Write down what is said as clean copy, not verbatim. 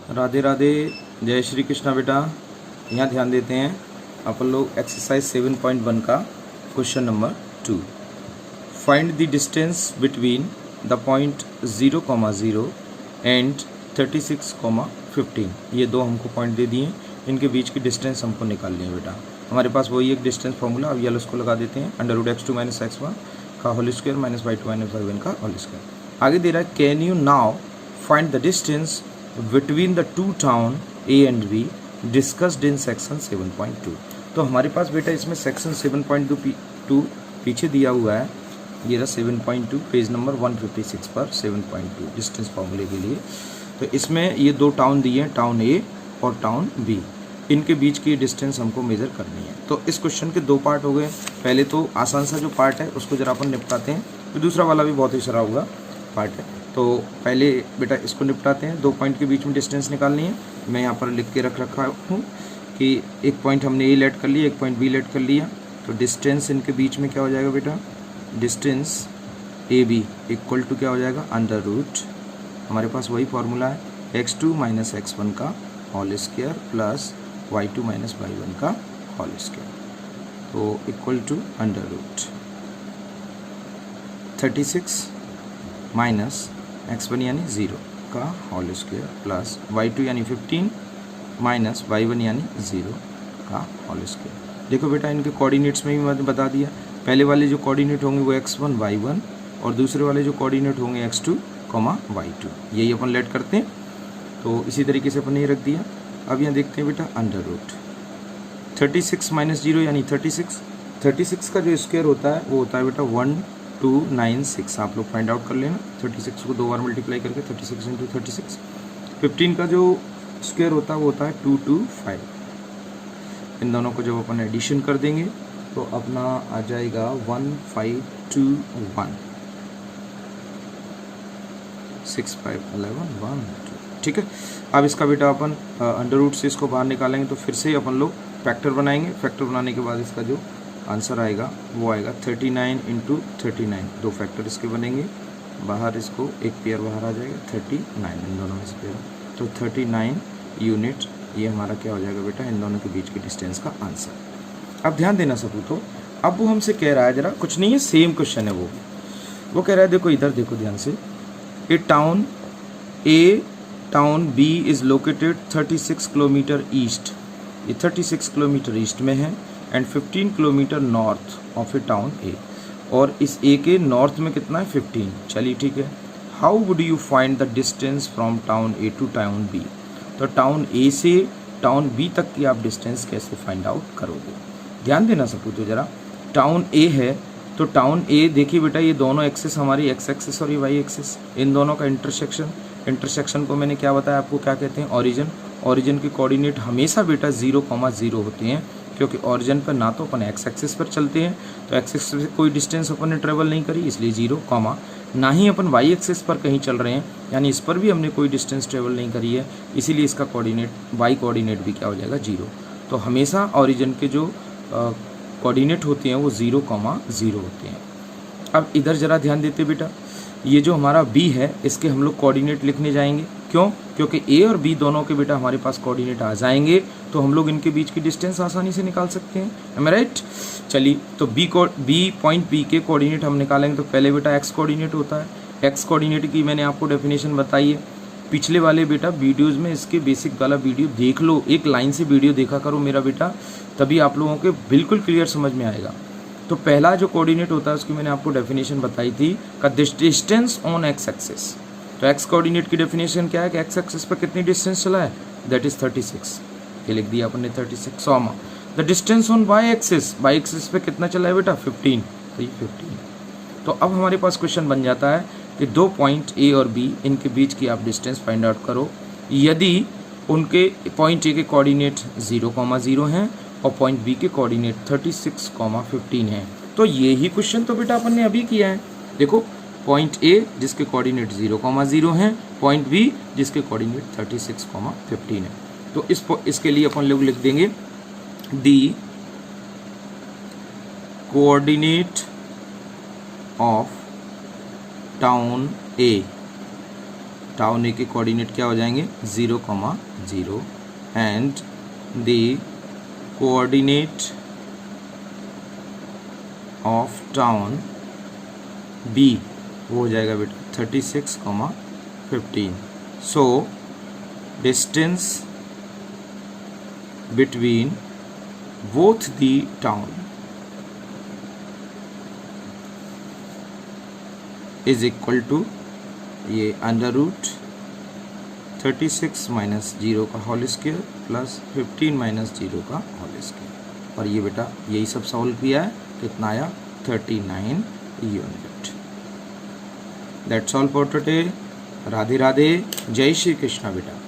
राधे राधे, जय श्री कृष्णा बेटा। यहाँ ध्यान देते हैं अपन लोग एक्सरसाइज 7.1 का question number 2। Find the distance between the point 0,0 and 36,15। ये दो हमको पॉइंट दे दिए, इनके बीच की डिस्टेंस हमको निकालनी है बेटा। हमारे पास वही एक डिस्टेंस फॉर्मूला, अब ये उसको लगा देते हैं। √x2 - x1 का whole square minus y2 - y1 का होल स्क्वायर। आगे दे रहा है can you now find the distance between the two town A and B discussed in section 7.2। तो हमारे पास बेटा इसमें सेक्शन 7.2 पीछे दिया हुआ है। ये रहा 7.2 पेज नंबर 156 पर 7.2 डिस्टेंस फॉर्मूले के लिए। तो इसमें ये दो टाउन दिए हैं, टाउन A और टाउन B। इनके बीच की डिस्टेंस हमको मेजर करनी है। तो इस क्वेश्चन के दो पार्ट हो गए। पहले तो आसान सा जो पार्ट है उसको जरा अपन निपटाते हैं, तो दूसरा वाला भी बहुत ही सरा हुआ पार्ट है। तो पहले बेटा इसको निपटाते हैं। दो पॉइंट के बीच में डिस्टेंस निकालनी है। मैं यहाँ पर लिख के रखा हूँ कि एक पॉइंट हमने ए लेट कर लिया, एक पॉइंट बी लेट कर लिया। तो डिस्टेंस इनके बीच में क्या हो जाएगा बेटा, distance A B equal to क्या हो जाएगा, √, हमारे पास वही फॉर्मूला है, x2 - x1 का whole square plus y2 - y1 का होल स्क्वायर। तो इक्वल टू √36 माइनस x1 यानी 0 का होल स्क्वायर प्लस y2 यानी 15 माइनस y1 यानी 0 का होल स्क्वायर। देखो बेटा इनके कोऑर्डिनेट्स में भी मैंने बता दिया। पहले वाले जो कोऑर्डिनेट होंगे वो x1 y1 और दूसरे वाले जो कोऑर्डिनेट होंगे x2, y2। यही अपन लेट करते हैं। तो इसी तरीके से अपन ये रख दिया। अब यहाँ देखते हैं बेटा √36 - 0 यानी 36 का जो स्क्वायर होता है वो होता है बेटा 1296। आप लोग फाइंड आउट कर लेना। 36 को 2 बार मल्टीप्लाई करके 36 × 36। 15 का जो स्क्वायर होता है वो होता है 225। इन दोनों को जब अपन एडिशन कर देंगे तो अपना आ जाएगा 1521 6511 12। ठीक है। अब इसका बेटा अपन √, से इसको बाहर निकालेंगे तो फिर से अपन लोग फैक्टर बनाएंगे। फैक्टर बनाने के बाद इसका जो आंसर आएगा वो आएगा 39 × 39। दो फैक्टर इसके बनेंगे, बाहर इसको एक पेयर बाहर आ जाएगा 39, इन दोनों में से पेयर। तो 39 यूनिट ये हमारा क्या हो जाएगा बेटा, इन दोनों के बीच की डिस्टेंस का आंसर। अब ध्यान देना सबूत। तो अब वो हमसे कह रहा है, जरा कुछ नहीं है, सेम क्वेश्चन है वो कह रहा है, देखो इधर देखो ध्यान से। Town B is located 36 kilometre east. ये 36 किलोमीटर ईस्ट में है and 15 kilometre north of A town A। और इस A के नॉर्थ में कितना है, 15। चलिए ठीक है। How would you find the distance from town A to town B। तो टाउन A से टाउन B तक की आप डिस्टेंस कैसे फाइंड आउट करोगे। ध्यान देना सबूत जरा। टाउन A है तो टाउन A, देखिए बेटा ये दोनों एक्सिस हमारी x एक्सिस और ये y एक्सिस, इन दोनों का इंटरसेक्शन को मैंने क्या बताया आपको, क्या कहते हैं, ओरिजिन के कोऑर्डिनेट हमेशा बेटा 0,0 होते हैं, क्योंकि ओरिजिन पर ना तो अपन x एक्सिस पर चलते हैं, तो x एक्सिस से कोई डिस्टेंस अपन ने ट्रेवल नहीं करी इसलिए 0, ना ही अपन y एक्सिस पर कहीं चल रहे हैं यानी इस पर भी हमने कोई डिस्टेंस ट्रेवल नहीं करी है, इसीलिए इसका कोऑर्डिनेट y कोऑर्डिनेट भी क्या हो जाएगा, 0। तो हमेशा ओरिजिन के जो कोऑर्डिनेट होते हैं वो 0,0 होते हैं। अब इधर जरा ध्यान देते बेटा, ये जो हमारा B है इसके हम लोग कोऑर्डिनेट लिखने जाएंगे। क्यों? क्योंकि A और B दोनों के बेटा हमारे पास कोऑर्डिनेट आ जाएंगे तो हम लोग इनके बीच की डिस्टेंस आसानी से निकाल सकते हैं। एम आई राइट। चलिए तो पॉइंट B के कोऑर्डिनेट हम निकालेंगे। तो पहले बेटा x कोऑर्डिनेट होता है। x कोऑर्डिनेट की मैंने आपको डेफिनेशन बताई है पिछले वाले बेटा वीडियोज़ में, इसके बेसिक वाला वीडियो देख लो, एक लाइन से वीडियो देखा करो मेरा बेटा, तभी आप लोगों के बिल्कुल क्लियर समझ में आएगा। तो पहला जो कोऑर्डिनेट होता है उसकी मैंने आपको डेफिनेशन बताई थी का डिस्टेंस ऑन x एक्सिस। तो x कोऑर्डिनेट की डेफिनेशन क्या है कि x एक्सिस पर कितनी डिस्टेंस चला है, दैट इज 36। ये लिख दिया अपन ने 36। The distance on y axis पे कितना चला है बेटा, 15। तो ये 15। तो अब हमारे पास क्वेश्चन बन जाता है कि दो पॉइंट A और B, इनके बीच की आप डिस्टेंस फाइंड आउट करो यदि उनके पॉइंट A के कोऑर्डिनेट 0,0 हैं और पॉइंट B के कोऑर्डिनेट 36,15 हैं। तो ये ही क्वेश्चन तो बेटा अपन ने अभी किया है। देखो पॉइंट A जिसके कोऑर्डिनेट 0,0 हैं, पॉइंट B जिसके कोऑर्डिनेट 36,15 है। तो इसके लिए अपन लोग लिख देंगे the coordinate of town A town A के कोऑर्डिनेट क्या हो जाएंगे 0,0 and the coordinate of town B वो हो जाएगा बेटा 36,15. So distance between both the town is equal to ये अंडर रूट 36 माइनस 0 का होल स्क्वायर प्लस 15 माइनस 0 का होल स्क्वायर. और ये बेटा यही सब सॉल्व किया है. कितना आया 39 unit. That's all for today. Radhe Radhe. जय श्री कृष्णा बेटा.